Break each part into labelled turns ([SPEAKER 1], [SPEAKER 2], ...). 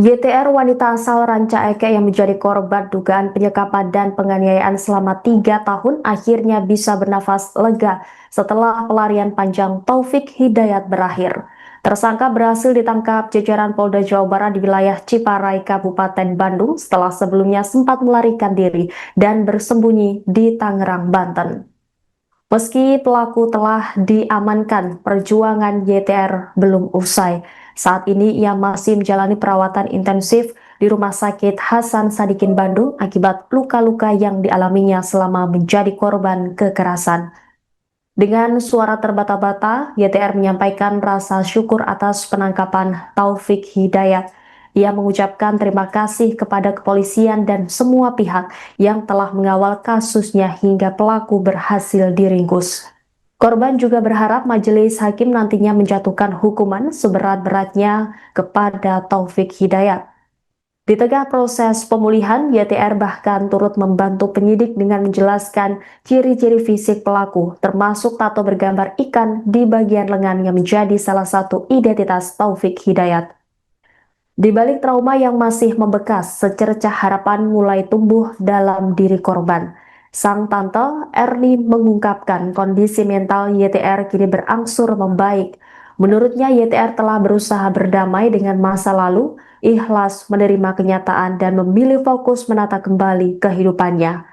[SPEAKER 1] YTR wanita asal Ranca Ekek yang menjadi korban dugaan penyekapan dan penganiayaan selama 3 tahun akhirnya bisa bernafas lega setelah pelarian panjang Taufik Hidayat berakhir. Tersangka berhasil ditangkap jajaran Polda Jawa Barat di wilayah Ciparai, Kabupaten Bandung setelah sebelumnya sempat melarikan diri dan bersembunyi di Tangerang, Banten. Meski pelaku telah diamankan, perjuangan YTR belum usai. Saat ini ia masih menjalani perawatan intensif di Rumah Sakit Hasan Sadikin Bandung akibat luka-luka yang dialaminya selama menjadi korban kekerasan. Dengan suara terbata-bata, YTR menyampaikan rasa syukur atas penangkapan Taufik Hidayat. Ia mengucapkan terima kasih kepada kepolisian dan semua pihak yang telah mengawal kasusnya hingga pelaku berhasil diringkus. Korban juga berharap majelis hakim nantinya menjatuhkan hukuman seberat-beratnya kepada Taufik Hidayat. Di tengah proses pemulihan, YTR bahkan turut membantu penyidik dengan menjelaskan ciri-ciri fisik pelaku, termasuk tato bergambar ikan di bagian lengan yang menjadi salah satu identitas Taufik Hidayat. Di balik trauma yang masih membekas, secercah harapan mulai tumbuh dalam diri korban. Sang tante Erni mengungkapkan kondisi mental YTR kini berangsur membaik. Menurutnya YTR telah berusaha berdamai dengan masa lalu, ikhlas menerima kenyataan dan memilih fokus menata kembali kehidupannya.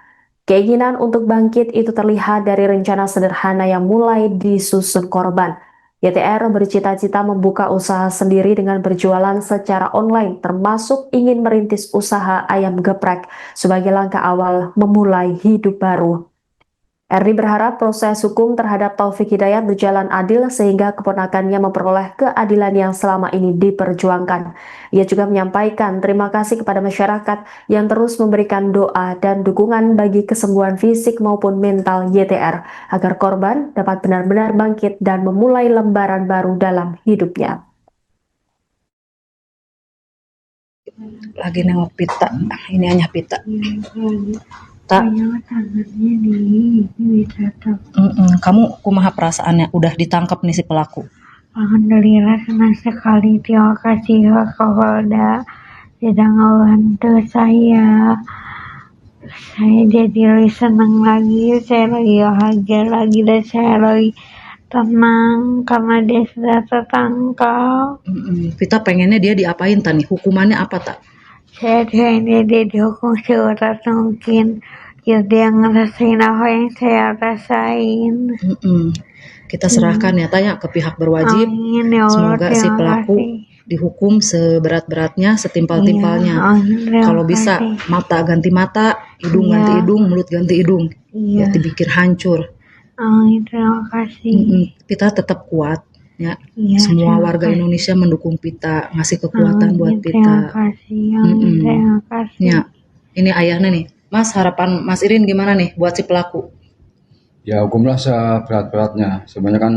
[SPEAKER 1] Keinginan untuk bangkit itu terlihat dari rencana sederhana yang mulai disusun korban. YTR bercita-cita membuka usaha sendiri dengan berjualan secara online, termasuk ingin merintis usaha ayam geprek sebagai langkah awal memulai hidup baru. Erni berharap proses hukum terhadap Taufik Hidayat berjalan adil sehingga keponakannya memperoleh keadilan yang selama ini diperjuangkan. Ia juga menyampaikan terima kasih kepada masyarakat yang terus memberikan doa dan dukungan bagi kesembuhan fisik maupun mental YTR agar korban dapat benar-benar bangkit dan memulai lembaran baru dalam hidupnya.
[SPEAKER 2] Lagi nengok pita, ini hanya pita. Tak. Kamu kumaha perasaannya udah ditangkap nih si pelaku?
[SPEAKER 3] Alhamdulillah senang sekali, terima kasih Kapolda sudah membantu saya. Saya jadi lebih senang lagi, saya lebih bahagia lagi dan saya lebih tenang karena dia sudah tertangkap.
[SPEAKER 2] Kita pengennya dia diapain tani? Hukumannya apa tak?
[SPEAKER 3] Saya pengennya dia dihukum seberat mungkin. Biar dia ngerasain apa yang saya rasain.
[SPEAKER 2] Kita serahkan ya tanya ke pihak berwajib.
[SPEAKER 3] Amin, ya Allah,
[SPEAKER 2] semoga si pelaku dihukum seberat-beratnya, setimpal-timpalnya. Kalau bisa mata ganti mata, hidung ganti hidung, mulut ganti hidung. Ya dibikin hancur.
[SPEAKER 3] Amin, terima kasih.
[SPEAKER 2] Kita tetap kuat ya. Semua warga Indonesia mendukung Pita, ngasih kekuatan buat Pita.
[SPEAKER 3] Terima kasih. Terima kasih.
[SPEAKER 2] Ya, ini ayahnya nih. Mas, harapan Mas Irin gimana nih buat si pelaku?
[SPEAKER 4] Ya hukumlah seberat-beratnya. Sebenarnya kan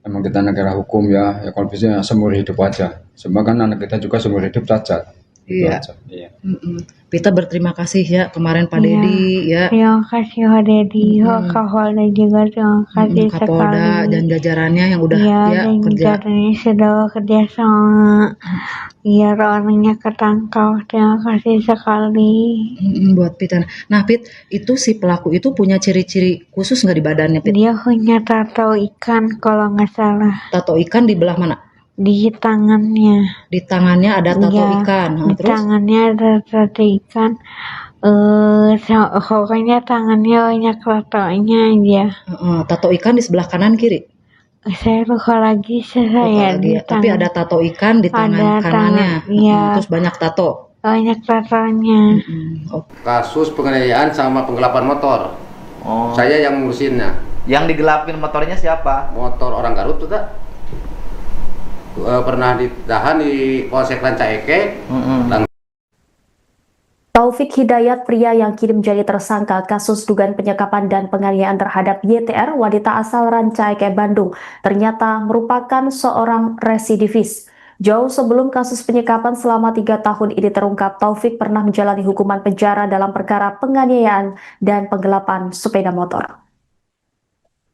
[SPEAKER 4] emang kita negara hukum ya kalau bisa seumur hidup aja. Semua kan anak kita juga seumur hidup cacat.
[SPEAKER 2] Iya. Pita berterima kasih ya kemarin Pak Dedi ya.
[SPEAKER 3] Terima kasih Pak Dedi, Kapolda juga terima kasih
[SPEAKER 2] Kapolda dan jajarannya yang udah kerja.
[SPEAKER 3] Jajarannya sudah kerja sama. Biar orangnya ketangkap, terima kasih sekali.
[SPEAKER 2] Buat Pita. Nah Pit, itu si pelaku itu punya ciri-ciri khusus nggak di badannya Pit?
[SPEAKER 3] Dia punya tato ikan kalau nggak salah.
[SPEAKER 2] Tato ikan di belah mana?
[SPEAKER 3] Di tangannya.
[SPEAKER 2] Di tangannya ada tato ikan.
[SPEAKER 3] Di terus? Tangannya ada tato ikan. Pokoknya tangannya banyak tatonya aja.
[SPEAKER 2] Tato ikan di sebelah kanan kiri?
[SPEAKER 3] Saya lupa lagi di tangan.
[SPEAKER 2] Tapi ada tato ikan di tangan kanannya. Terus banyak tato.
[SPEAKER 3] Banyak tatonya.
[SPEAKER 5] Kasus penganiayaan sama penggelapan motor. Saya yang ngurusinnya.
[SPEAKER 6] Yang digelapin motornya siapa?
[SPEAKER 5] Motor orang Garut tuh tak? Pernah ditahan di Polsek Ranca Ekek.
[SPEAKER 1] Taufik Hidayat, pria yang kini menjadi tersangka kasus dugaan penyekapan dan penganiayaan terhadap YTR, wanita asal Ranca Ekek, Bandung, ternyata merupakan seorang residivis. Jauh sebelum kasus penyekapan selama 3 tahun ini terungkap, Taufik pernah menjalani hukuman penjara dalam perkara penganiayaan dan penggelapan sepeda motor.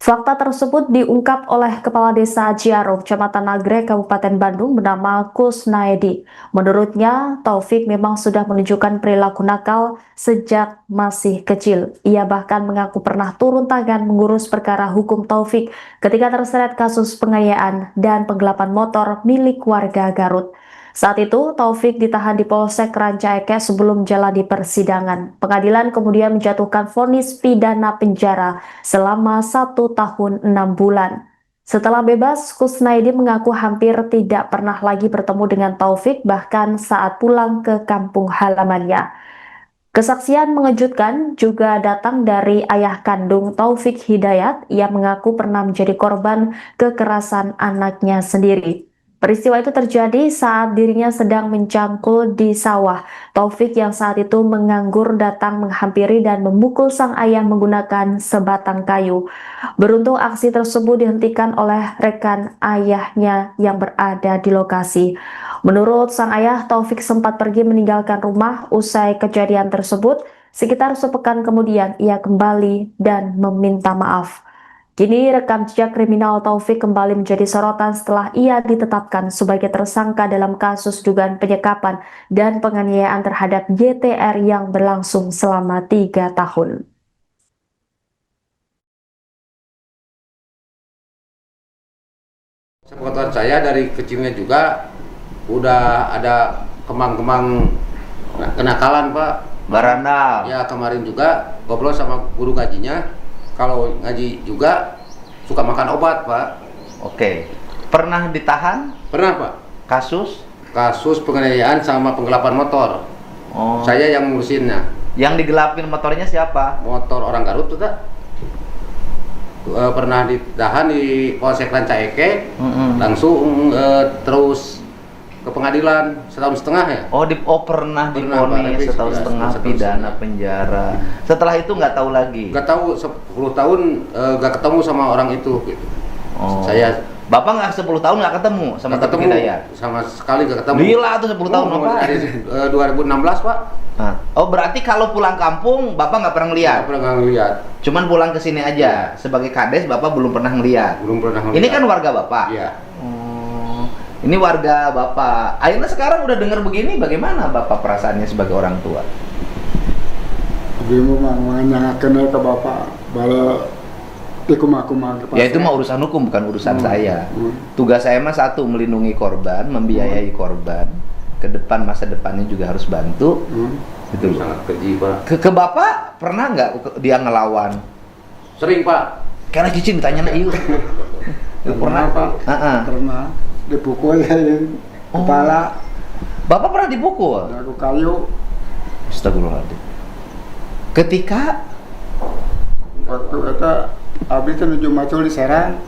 [SPEAKER 1] Fakta tersebut diungkap oleh Kepala Desa Ciaro, Kecamatan Nagrek, Kabupaten Bandung bernama Kusnaedi. Menurutnya, Taufik memang sudah menunjukkan perilaku nakal sejak masih kecil. Ia bahkan mengaku pernah turun tangan mengurus perkara hukum Taufik ketika terseret kasus penganiayaan dan penggelapan motor milik warga Garut. Saat itu, Taufik ditahan di Polsek Ranca Ekek sebelum menjalani persidangan. Pengadilan kemudian menjatuhkan vonis pidana penjara selama 1 tahun 6 bulan. Setelah bebas, Kusnaedi mengaku hampir tidak pernah lagi bertemu dengan Taufik, bahkan saat pulang ke kampung halamannya. Kesaksian mengejutkan juga datang dari ayah kandung Taufik Hidayat. Ia mengaku pernah menjadi korban kekerasan anaknya sendiri. Peristiwa itu terjadi saat dirinya sedang mencangkul di sawah. Taufik yang saat itu menganggur datang menghampiri dan memukul sang ayah menggunakan sebatang kayu. Beruntung aksi tersebut dihentikan oleh rekan ayahnya yang berada di lokasi. Menurut sang ayah, Taufik sempat pergi meninggalkan rumah usai kejadian tersebut. Sekitar sepekan kemudian ia kembali dan meminta maaf. Kini rekam jejak kriminal Taufik kembali menjadi sorotan setelah ia ditetapkan sebagai tersangka dalam kasus dugaan penyekapan dan penganiayaan terhadap YTR yang berlangsung selama 3 tahun.
[SPEAKER 5] Sepengetahuan saya dari kecilnya juga udah ada kemang-kemang kenakalan, Pak.
[SPEAKER 6] Barandal.
[SPEAKER 5] Ya, kemarin juga ngobrol sama guru ngajinya. Kalau ngaji juga suka makan obat, Pak.
[SPEAKER 6] Oke. Pernah ditahan?
[SPEAKER 5] Pernah, Pak.
[SPEAKER 6] Kasus?
[SPEAKER 5] Kasus penganiayaan sama penggelapan motor.
[SPEAKER 6] Oh.
[SPEAKER 5] Saya yang ngurusinnya.
[SPEAKER 6] Yang digelapin motornya siapa?
[SPEAKER 5] Motor orang Garut tuh, tak? Pernah ditahan di Polsek Ranca Ekek. Langsung terus ke pengadilan 1,5 tahun ya.
[SPEAKER 6] Pernah
[SPEAKER 5] Pernah,
[SPEAKER 6] divonis
[SPEAKER 5] Pak,
[SPEAKER 6] 1,5 tahun pidana penjara. Setelah itu nggak tahu lagi.
[SPEAKER 5] Gak tahu 10 tahun gak ketemu sama orang itu gitu.
[SPEAKER 6] Oh.
[SPEAKER 5] Saya
[SPEAKER 6] Bapak nggak 10 tahun nggak ketemu sama
[SPEAKER 5] gak
[SPEAKER 6] Taufik
[SPEAKER 5] ketemu
[SPEAKER 6] Hidayat?
[SPEAKER 5] sama sekali gak ketemu.
[SPEAKER 6] Gila tuh 10 tahun Bapak.
[SPEAKER 5] Dari 2016, Pak.
[SPEAKER 6] Nah. Oh, berarti kalau pulang kampung Bapak nggak pernah ngeliat?
[SPEAKER 5] Gak pernah ngeliat.
[SPEAKER 6] Cuman pulang ke sini aja. Sebagai kades Bapak belum pernah ngeliat.
[SPEAKER 5] Belum pernah ngeliat.
[SPEAKER 6] Ini kan warga Bapak.
[SPEAKER 5] Iya.
[SPEAKER 6] Ini warga Bapak. Akhirnya sekarang udah dengar begini, bagaimana Bapak perasaannya sebagai orang tua?
[SPEAKER 7] Ibu mah menanyakan ke bapak bala dikumah-kumah ke
[SPEAKER 6] Ya itu mah urusan hukum, bukan urusan saya. Tugas saya mah satu, melindungi korban, membiayai korban. Ke depan, masa depannya juga harus bantu. Gitu.
[SPEAKER 5] Sangat keji, Pak.
[SPEAKER 6] Ke Bapak pernah nggak dia ngelawan?
[SPEAKER 5] Sering, Pak.
[SPEAKER 6] Karena cicing ditanya na iu.
[SPEAKER 7] pernah pak pernah dipukul ya kepala.
[SPEAKER 6] Bapak pernah dipukul?
[SPEAKER 7] Aku kayu.
[SPEAKER 6] Astagfirullahaladzim. Ketika
[SPEAKER 7] Waktu itu abdi itu nuju macul di Serang.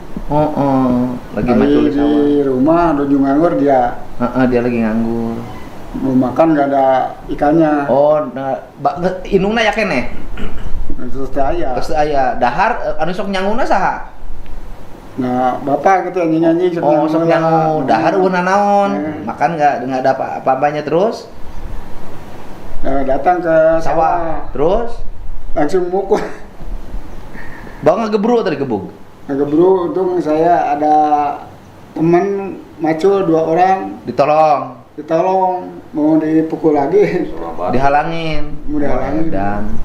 [SPEAKER 6] Lagi macul di sawah.
[SPEAKER 7] Di rumah nuju nganggur dia.
[SPEAKER 6] Dia lagi nganggur.
[SPEAKER 7] Mau makan gak ada ikannya.
[SPEAKER 6] Inungna ya kene?
[SPEAKER 7] Terus aya.
[SPEAKER 6] Terus aya dahar anu sok nyanguna saha?
[SPEAKER 7] Nah, bapak gitu nyanyi-nyanyi
[SPEAKER 6] sok nyangu dahar eueuh naon? Makan enggak ada apa-apanya terus?
[SPEAKER 7] Datang ke sawah.
[SPEAKER 6] Terus
[SPEAKER 7] Langsung mukul.
[SPEAKER 6] Bawa ngegebru tadi gebuk.
[SPEAKER 7] Ngegebru, untung saya ada teman macul 2 orang.
[SPEAKER 6] Ditolong,
[SPEAKER 7] Ditolong, mau dipukul lagi.
[SPEAKER 6] dihalangin.
[SPEAKER 7] Mau dihalangin.
[SPEAKER 6] Dan